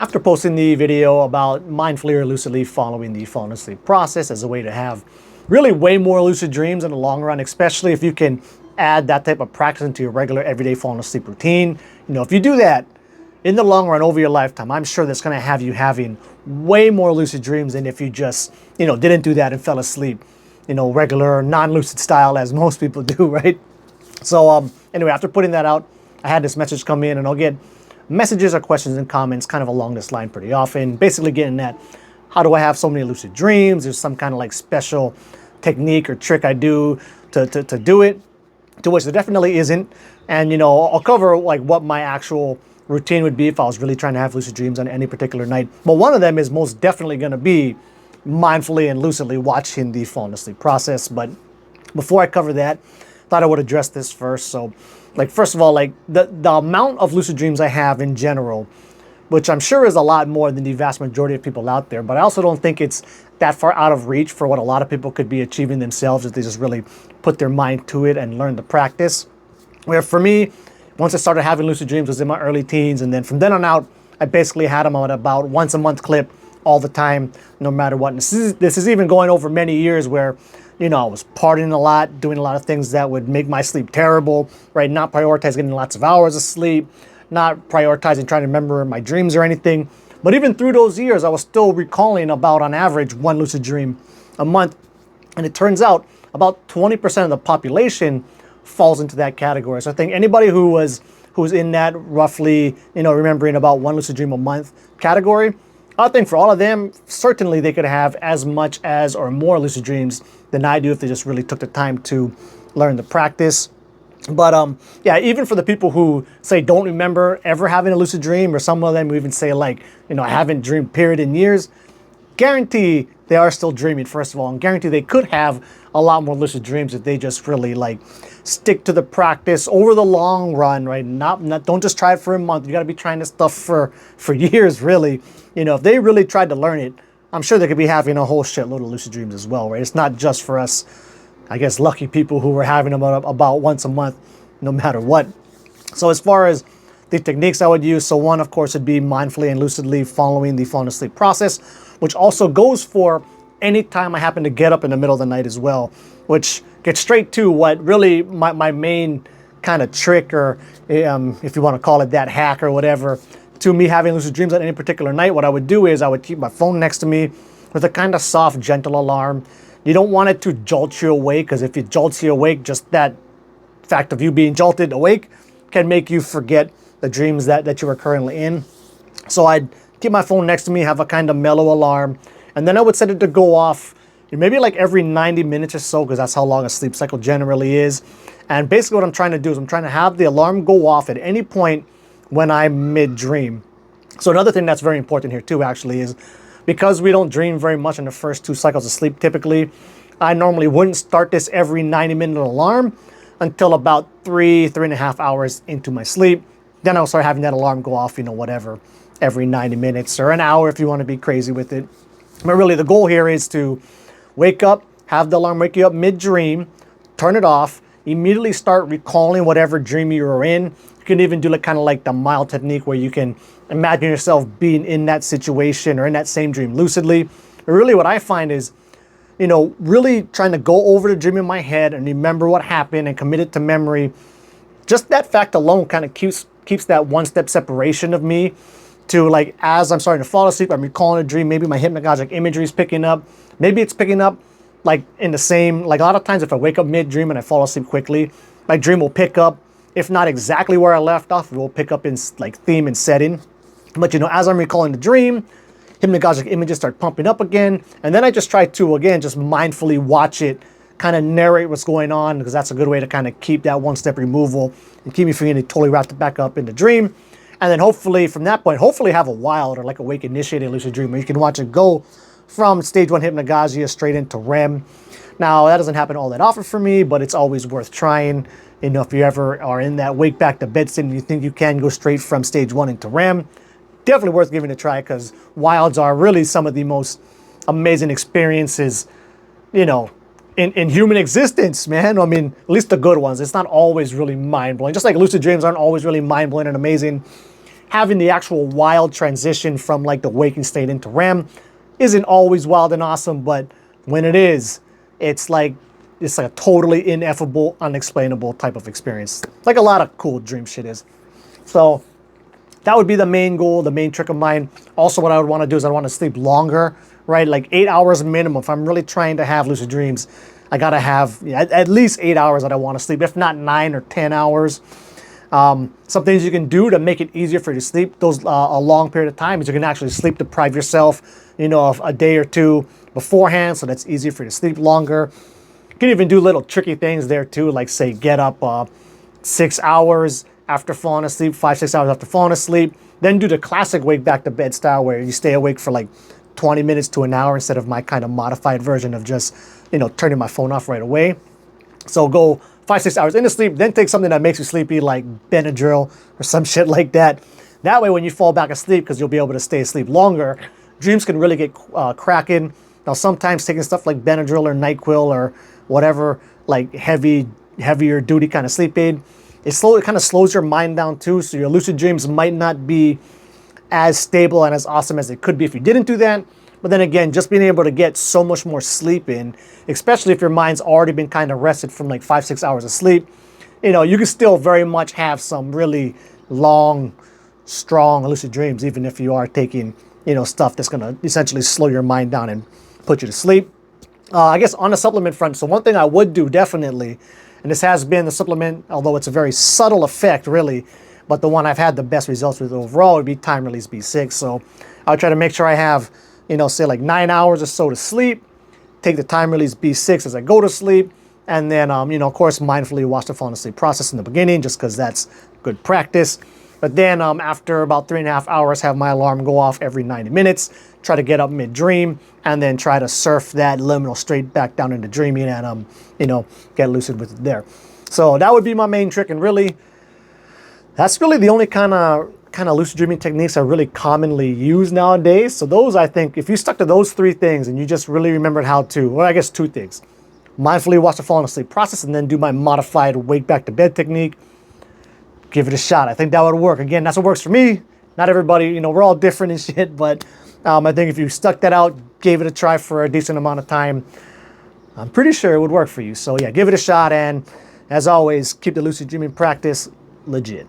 After posting the video about mindfully or lucidly following the falling asleep process as a way to have really way more lucid dreams in the long run, especially if you can add that type of practice into your regular everyday falling asleep routine. If you do that in the long run over your lifetime, I'm sure that's going to have you having way more lucid dreams than if you just, didn't do that and fell asleep, regular non-lucid style as most people do, right? So anyway, after putting that out, I had this message come in, and I'll get messages or questions and comments kind of along this line pretty often, basically getting at how do I have so many lucid dreams? There's some kind of like special technique or trick I do to do it, to which there definitely isn't. And I'll cover like what my actual routine would be if I was really trying to have lucid dreams on any particular night. But one of them is most definitely going to be mindfully and lucidly watching the falling asleep process. But before I cover that, thought I would address this first. So, first of all, the amount of lucid dreams I have in general, which I'm sure is a lot more than the vast majority of people out there, but I also don't think it's that far out of reach for what a lot of people could be achieving themselves if they just really put their mind to it and learn the practice. Where for me, once I started having lucid dreams was in my early teens, and then from then on out, I basically had them on about once a month clip all the time, no matter what. And this is even going over many years where I was partying a lot, doing a lot of things that would make my sleep terrible, right? Not prioritizing getting lots of hours of sleep, not prioritizing trying to remember my dreams or anything. But even through those years, I was still recalling about, on average, one lucid dream a month. And it turns out about 20% of the population falls into that category. So I think anybody who's in that roughly, remembering about one lucid dream a month category, I think for all of them, certainly they could have as much as or more lucid dreams than I do if they just really took the time to learn the practice. But yeah, even for the people who say don't remember ever having a lucid dream, or some of them who even say I haven't dreamed period in years, guarantee they are still dreaming, first of all, and guarantee they could have a lot more lucid dreams if they just really stick to the practice over the long run, right? Not don't just try it for a month. You got to be trying this stuff for years, really. If they really tried to learn it, I'm sure they could be having a whole shitload of lucid dreams as well, right? It's not just for us, I guess, lucky people who were having them about once a month, no matter what. So as far as the techniques I would use, so one, of course, would be mindfully and lucidly following the falling asleep process, which also goes for any time I happen to get up in the middle of the night as well, which gets straight to what really my main kind of trick, or if you want to call it that, hack or whatever, to me having lucid dreams on any particular night. What I would do is I would keep my phone next to me with a kind of soft, gentle alarm. You don't want it to jolt you awake, because if it jolts you awake, just that fact of you being jolted awake can make you forget the dreams that you were currently in. So I'd keep my phone next to me, have a kind of mellow alarm, and then I would set it to go off maybe every 90 minutes or so, because that's how long a sleep cycle generally is. And basically what I'm trying to do is I'm trying to have the alarm go off at any point when I'm mid-dream. So another thing that's very important here too, actually, is because we don't dream very much in the first 2 cycles of sleep typically, I normally wouldn't start this every 90-minute alarm until about 3.5 hours into my sleep. Then I'll start having that alarm go off, whatever, every 90 minutes or an hour if you want to be crazy with it. But really the goal here is to wake up, have the alarm wake you up mid-dream, turn it off, immediately start recalling whatever dream you were in. You can even do like the mild technique where you can imagine yourself being in that situation or in that same dream lucidly. But really what I find is, really trying to go over the dream in my head and remember what happened and commit it to memory. Just that fact alone kind of keeps that one-step separation of me to, as I'm starting to fall asleep, I'm recalling a dream. Maybe my hypnagogic imagery is picking up. Maybe it's picking up in the same, a lot of times if I wake up mid-dream and I fall asleep quickly, my dream will pick up, if not exactly where I left off, it will pick up in theme and setting. But as I'm recalling the dream, hypnagogic images start pumping up again, and then I just try to, again, just mindfully watch it, kind of narrate what's going on, because that's a good way to kind of keep that one-step removal and keep me from getting totally wrapped back up in the dream. And then hopefully from that point, have a wild or a wake initiated lucid dream where you can watch it go from stage 1 hypnagogia straight into REM. Now, that doesn't happen all that often for me, but it's always worth trying. If you ever are in that wake back to bed state and you think you can go straight from stage 1 into REM, definitely worth giving it a try, because wilds are really some of the most amazing experiences, in human existence, man. I mean, at least the good ones. It's not always really mind-blowing. Just like lucid dreams aren't always really mind-blowing and amazing. having the actual wild transition from like the waking state into REM isn't always wild and awesome, but when it is, it's like a totally ineffable, unexplainable type of experience. Like a lot of cool dream shit is. So that would be the main goal, the main trick of mine. Also, what I would want to do is I want to sleep longer, right? Like 8 hours minimum. If I'm really trying to have lucid dreams, I got to have at least 8 hours that I want to sleep, if not 9 or 10 hours. Some things you can do to make it easier for you to sleep those a long period of time is you can actually sleep deprive yourself, of a day or two beforehand, so that's easier for you to sleep longer. You can even do little tricky things there too, like say get up 6 hours after falling asleep, 5-6 hours after falling asleep. Then do the classic wake back to bed style where you stay awake for like 20 minutes to an hour instead of my kind of modified version of just, turning my phone off right away. So go 5-6 hours into sleep, then take something that makes you sleepy like Benadryl or some shit like that. That way when you fall back asleep, because you'll be able to stay asleep longer, dreams can really get cracking. Now sometimes taking stuff like Benadryl or NyQuil or whatever, like heavier duty kind of sleep aid, it kind of slows your mind down too, so your lucid dreams might not be as stable and as awesome as it could be if you didn't do that. But then again, just being able to get so much more sleep in, especially if your mind's already been kind of rested from like 5-6 hours of sleep, you can still very much have some really long, strong lucid dreams, even if you are taking, stuff that's going to essentially slow your mind down and put you to sleep. I guess on the supplement front, so one thing I would do definitely, and this has been the supplement, although it's a very subtle effect really, but the one I've had the best results with overall would be time release B6. So I would try to make sure I have, say like 9 hours or so to sleep, take the time release B6 as I go to sleep, and then, of course, mindfully watch the falling asleep process in the beginning, just because that's good practice. But then after about 3.5 hours, have my alarm go off every 90 minutes, try to get up mid-dream, and then try to surf that liminal straight back down into dreaming and, get lucid with it there. So that would be my main trick, and really, that's really the only kind of lucid dreaming techniques I really commonly use nowadays. So those, I think, if you stuck to those 3 things and you just really remembered how to, well, I guess 2 things, mindfully watch the falling asleep process and then do my modified wake back to bed technique, give it a shot. I think that would work. Again, that's what works for me. Not everybody, we're all different and shit, but I think if you stuck that out, gave it a try for a decent amount of time, I'm pretty sure it would work for you. So yeah, give it a shot, and as always, keep the lucid dreaming practice legit.